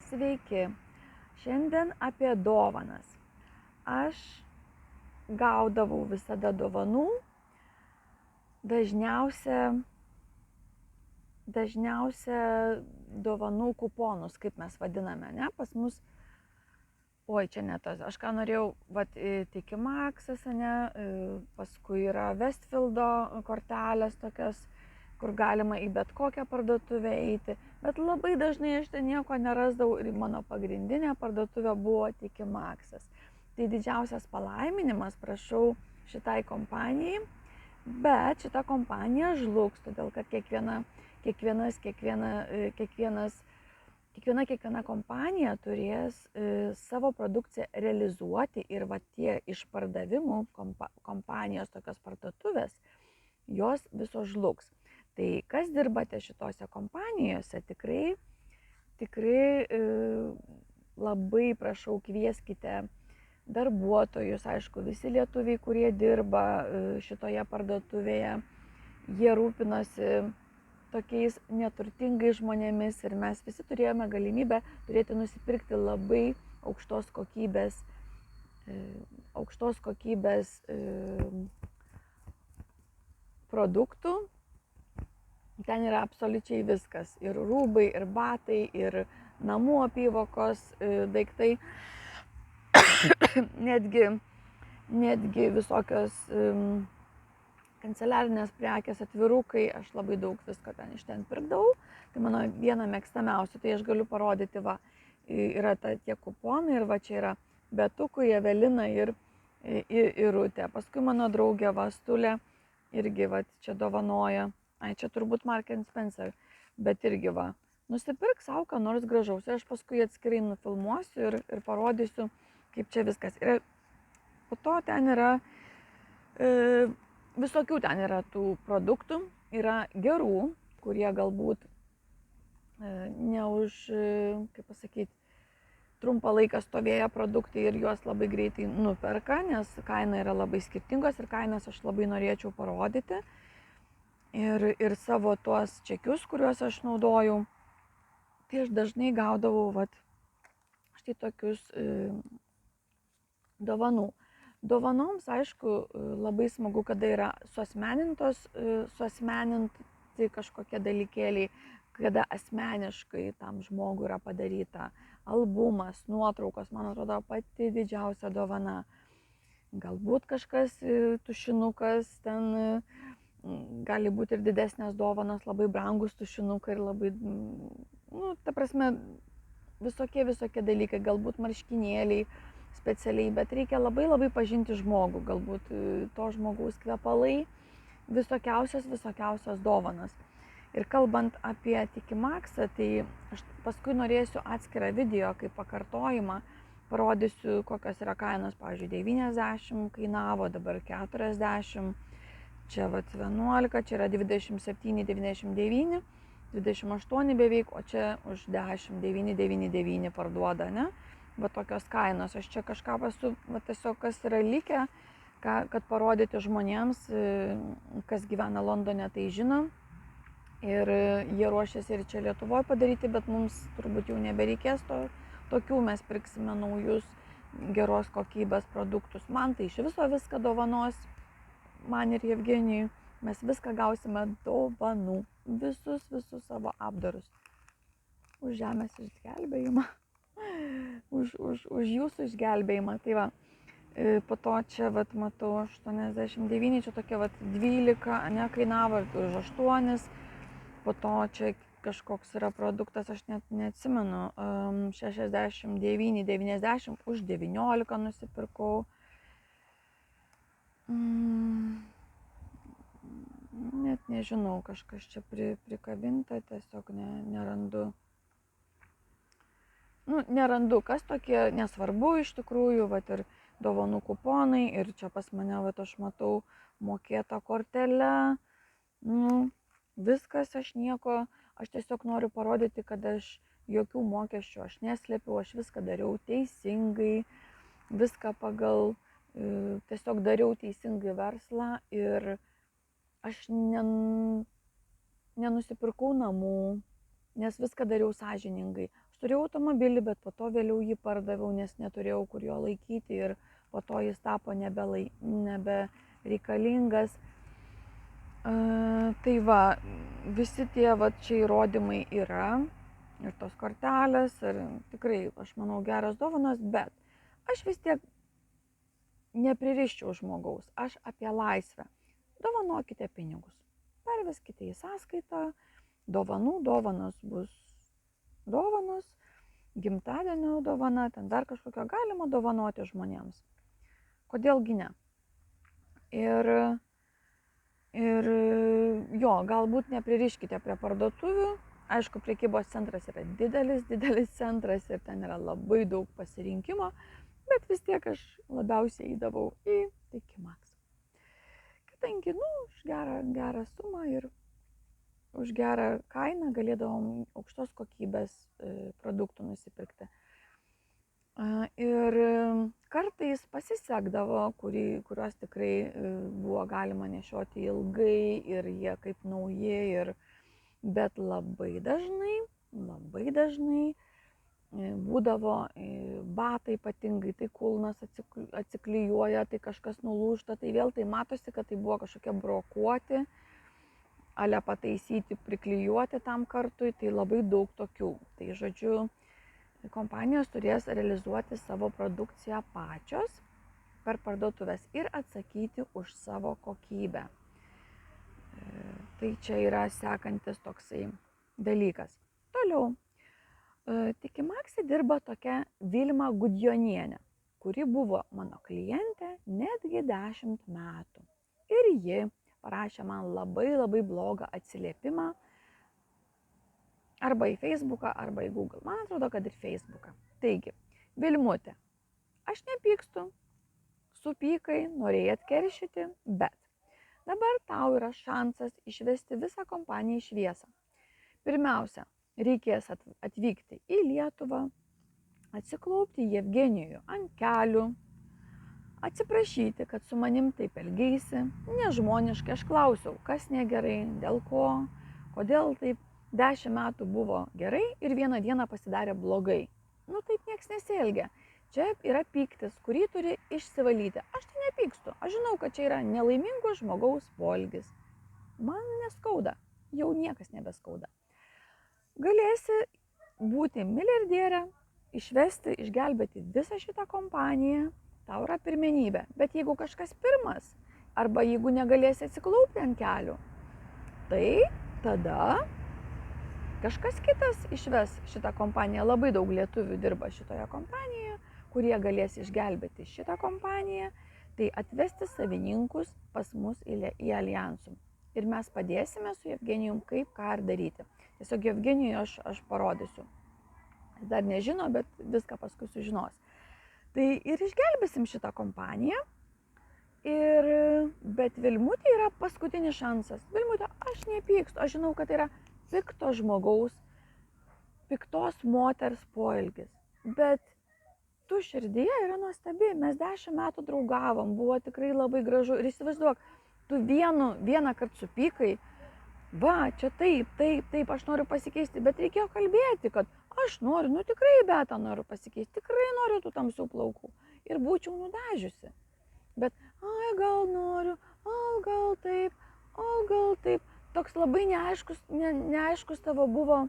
Sveiki. Šiandien apie dovanas. Aš gaudavau visada dovanų, dažniausia dovanų kuponus, kaip mes vadiname, ne? Pas mus, čia ne tas, aš ką norėjau, Tikimaksas, ne? Paskui yra Westfieldo kortelės tokios, kur galima į bet kokią parduotuvę eiti, bet labai dažnai aš ten nieko nerasdavau ir mano pagrindinė parduotuvė buvo Tikimaksas. Tai didžiausias palaiminimas, prašau, šitai kompanijai, bet šita kompanija žlugs, todėl kad kiekviena kompanija turės savo produkciją realizuoti ir tie išpardavimų kompanijos tokios parduotuvės, jos visos žlugs. Tai kas dirbate šitose kompanijose, tikrai labai prašau, kvieskite darbuotojus, aišku, visi lietuviai, kurie dirba šitoje parduotuvėje, jie rūpinosi tokiais neturtingais žmonėmis ir mes visi turėjome galimybę nusipirkti labai aukštos kokybės produktų. Ten yra absoliučiai viskas. Ir rūbai, ir batai, ir namų apyvokos daiktai. netgi visokios kanceliarinės prekės, atvirukai, aš labai daug visko iš ten pirkdavau. Tai mano viena mėgstamiausia, tai aš galiu parodyti, yra tie kuponai ir čia yra Betukui, Evelina ir Irutė. Paskui mano draugė Stulė irgi čia dovanoja. Čia turbūt Marks & Spencer, bet irgi nusipirk savo ką nors gražaus ir aš paskui atskirai nufilmuosiu ir parodysiu, kaip čia viskas. Ir po to ten yra visokių ten yra tų produktų, yra gerų, kurie galbūt trumpą laiką stovėję produktai ir juos labai greitai nuperka, nes kaina yra labai skirtingos ir kainas aš labai norėčiau parodyti. Ir savo tuos čekius, kuriuos aš naudojau, tai aš dažnai gaudavau štai tokius dovanų. Dovanoms, aišku, labai smagu, kada yra suasmeninti kažkokie dalykėliai, kada asmeniškai tam žmogui yra padaryta albumas, nuotraukos, man atrodo, pati didžiausia dovana. Galbūt kažkas tušinukas, ten gali būti ir didesnės dovanos, labai brangus tušinukai ir labai, ta prasme, visokie dalykai, galbūt marškinėliai specialiai, bet reikia labai pažinti žmogų, galbūt to žmogaus kvepalai, visokiausios dovanos. Ir kalbant apie Tikimaksą, tai aš paskui norėsiu atskirą video, kaip pakartojimą, parodysiu, kokios yra kainos, pavyzdžiui, 90 kainavo, dabar 40, čia 11, čia yra 27,99, 28 beveik, o čia už 10,999 parduoda, ne? Tokios kainos. Aš čia kažką esu, tiesiog kas yra likę, kad parodyti žmonėms, kas gyvena Londone, tai žino. Ir jie ruošiasi ir čia Lietuvoje padaryti, bet mums turbūt jau nebereikės tokių, mes pirksime naujus geros kokybės produktus. Man tai iš viso viską dovanos, man ir Jevgenijui, mes viską gausime dovanų, visus savo apdarus. Už žemės išgelbėjimą, už jūsų išgelbėjimą. Tai po to čia, matau, 89, čia tokia 12, kainavo ir už 8. Po to čia kažkoks yra produktas, aš net neatsimenu, 69,90 už 19 nusipirkau. Net nežinau, kažkas čia prikabinta, tiesiog nerandu. Nerandu, kas tokie, nesvarbu iš tikrųjų, ir dovanų kuponai, ir čia pas mane, aš matau, mokėta kortelė. Viskas, aš tiesiog noriu parodyti, kad aš jokių mokesčių aš neslėpiau, aš viską dariau teisingai, viską pagal, tiesiog dariau teisingai verslą ir aš nenusipirkau namų, nes viską dariau sąžiningai. Aš turėjau automobilį, bet po to vėliau jį pardaviau, nes neturėjau kur jo laikyti ir po to jis tapo nebereikalingas. Tai va, visi tie čia įrodymai yra ir tos kortelės ir tikrai, aš manau, geras dovanos, bet aš vis tiek nepririščiau žmogaus, aš apie laisvę. Dovanokite pinigus, perveskite į sąskaitą, dovanos bus dovanos, gimtadienio dovana, ten dar kažkokio galima dovanoti žmonėms. Kodėlgi ne? Ir jo, galbūt nepririškite prie parduotuvių. Aišku, prekybos centras yra didelis centras ir ten yra labai daug pasirinkimo, bet vis tiek aš labiausiai eidavau į Tikimax. Kadangi, už gerą sumą ir už gerą kainą galėdavom aukštos kokybės produktų nusipirkti. Ir kartais pasisekdavo, kuriuos tikrai buvo galima nešioti ilgai ir jie kaip nauji, bet labai dažnai būdavo batai ypatingai, tai kulnas atsiklijuoja, tai kažkas nulūžta, tai vėl tai matosi, kad tai buvo kažkokie brokuoti, ale pataisyti, priklijuoti tam kartui, tai labai daug tokių. Tai žodžiu, kompanijos turės realizuoti savo produkciją pačios per parduotuvės ir atsakyti už savo kokybę. Tai čia yra sekantis toksai dalykas. Toliau. Tikimaxe dirba tokia Vilma Gudjonienė, kuri buvo mano klientė netgi 10 metų. Ir ji parašė man labai blogą atsiliepimą arba į Facebooką, arba į Google. Man atrodo, kad ir Facebooką. Taigi, Vilmutė, aš nepykstu, supykai, norėjai atkeršyti, bet dabar tau yra šansas išvesti visą kompaniją į šviesą. Pirmiausia, reikės atvykti į Lietuvą, atsiklaupti Jevgenijų ant kelių, atsiprašyti, kad su manim taip elgeisi, nežmoniškai. Aš klausiau, kas negerai, dėl ko, kodėl taip 10 metų buvo gerai ir vieną dieną pasidarė blogai. Taip nieks nesielgia. Čia yra pyktis, kurį turi išsivalyti. Aš tai nepykstu. Aš žinau, kad čia yra nelaimingo žmogaus poelgis. Man neskauda. Jau niekas nebeskauda. Galėsi būti milijardierė, išvesti, išgelbėti visą šitą kompaniją, tau yra pirmenybė. Bet jeigu kažkas pirmas, arba jeigu negalėsi atsiklaupti ant kelių, tai tada kažkas kitas išves šitą kompaniją. Labai daug lietuvių dirba šitoje kompanijoje, kurie galės išgelbėti šitą kompaniją, tai atvesti savininkus pas mus į Aljansum. Ir mes padėsime su Jevgenijum, kaip ką ir daryti. Tiesiog Jevgenijui aš parodysiu. Jis dar nežino, bet viską paskui sužinos. Tai ir išgelbėsim šitą kompaniją. Bet Vilmutė yra paskutinis šansas. Vilmutė, aš nepykstu, aš žinau, kad tai yra pikto žmogaus, piktos moters poelgis. Bet tu širdyje yra nuostabi, mes 10 metų draugavom, buvo tikrai labai gražu. Ir įsivaizduok, tu vieną kartą supykai, čia taip, aš noriu pasikeisti, bet reikėjo kalbėti, kad aš noriu, tikrai Betą noriu pasikeisti, tikrai noriu tų tamsių plaukų. Ir būčiau nudažiusi. Bet, gal noriu, gal taip. Toks labai neaiškus tavo buvo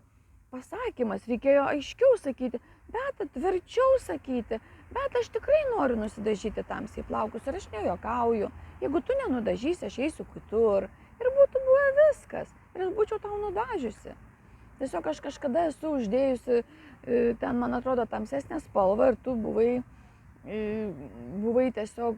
pasakymas, reikėjo aiškiau sakyti, bet tvirčiau sakyti, bet aš tikrai noriu nusidažyti tamsiai plaukus ir aš nejuokauju. Jeigu tu nenudažysi, aš eisiu kitur. Ir būtų buvę viskas. Ir aš būčiau tau nudažiusi. Tiesiog aš kažkada esu uždėjusi, ten man atrodo tamsesnę spalvą ir tu buvai tiesiog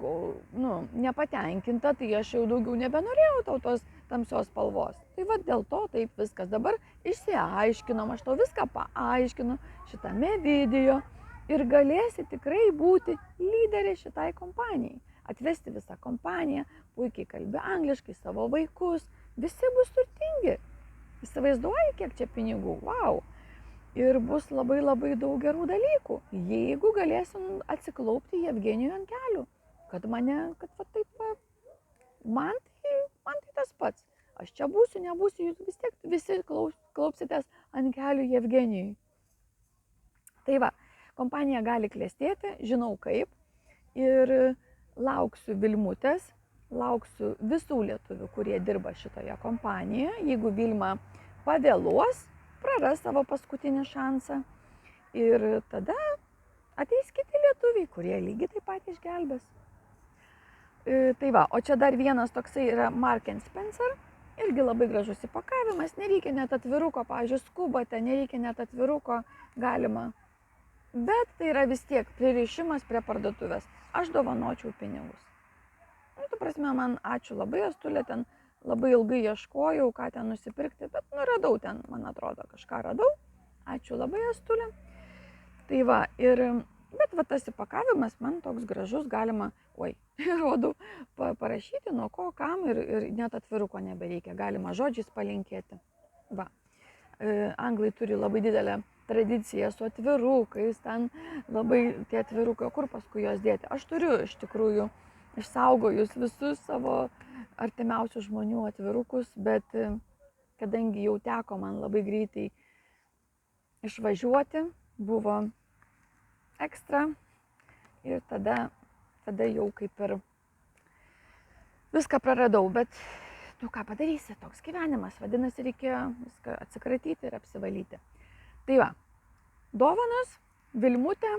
nepatenkinta, tai aš jau daugiau nebenorėjau tau tos tamsios spalvos. Tai dėl to taip viskas. Dabar išsiaiškinom, aš tau viską paaiškinu šitame video ir galėsi tikrai būti lyderė šitai kompanijai. Atvesti visą kompaniją, puikiai kalbi angliškai, savo vaikus, visi bus turtingi. Įsivaizduoji, kiek čia pinigų, wow. Ir bus labai daug gerų dalykų, jeigu galėsim atsiklaupti Jevgenijui ant kelių. Man tai tas pats. Aš čia būsiu, nebūsiu, jūs vis tiek visi klaupsitės ant kelių Jevgenijui. Tai va, kompanija gali klestėti, žinau kaip ir lauksiu Vilmutės, lauksiu visų lietuvių, kurie dirba šitoje kompanijoje. Jeigu Vilma pavėluos, praras savo paskutinį šansą ir tada ateis kiti lietuviai, kurie lygiai taip pat išgelbės. Tai va, o čia dar vienas toksai yra Marks & Spencer, irgi labai gražus įpakavimas, nereikia net atviruko, pavyzdžiui, skubate, nereikia net atviruko, galima. Bet tai yra vis tiek pririšimas prie parduotuvės. Aš dovanočiau pinigus. Tu prasme, man ačiū labai, Astulė, ten labai ilgai ieškojau, ką ten nusipirkti, bet radau ten, man atrodo, kažką radau. Ačiū labai, Astulė. Tai va, bet va tas įpakavimas man toks gražus, galima, rodau, parašyti nuo ko, kam ir net atviruko nebereikia, galima žodžiais palinkėti. Va, anglai turi labai didelę tradiciją su atvirukais, ten labai tie atvirukai, kur paskui juos dėti. Aš turiu iš tikrųjų išsaugojus visus savo artimiausių žmonių atvirukus, bet kadangi jau teko man labai greitai išvažiuoti, buvo ekstra ir tada jau kaip ir viską praradau, bet ką padarysi, toks gyvenimas, vadinasi, reikėjo viską atsikratyti ir apsivalyti. Tai va, dovanos, Vilmutė,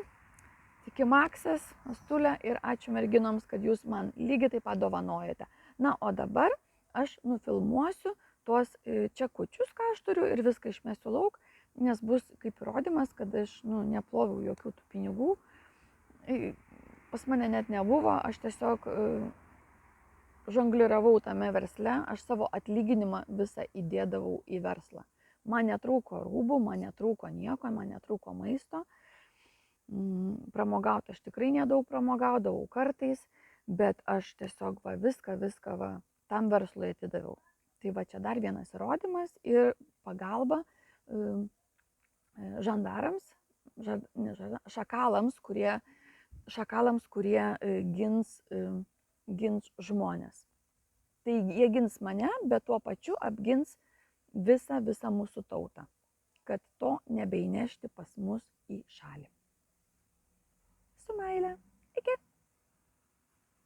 Tiki Maksas, Astulė ir ačiū merginoms, kad jūs man lygiai taip pat dovanojate. Na, o dabar aš nufilmuosiu tuos čekučius, ką aš turiu ir viską išmesiu lauk, nes bus kaip įrodymas, kad aš neploviau jokių tų pinigų. Pas mane net nebuvo, aš tiesiog žongliravau tame versle, aš savo atlyginimą visą įdėdavau į verslą. Man netrūko rūbų, man netrūko nieko, man netrūko maisto. Pramogauti aš tikrai nedaug pramogaudavau kartais, bet aš tiesiog viską tam verslui atidaviau. Tai va čia dar vienas įrodymas ir pagalba žandarams, šakalams, kurie gins žmonės. Tai jie gins mane, bet tuo pačiu apgins visą mūsų tautą, kad to nebeinešti pas mus į šalį. Su meile.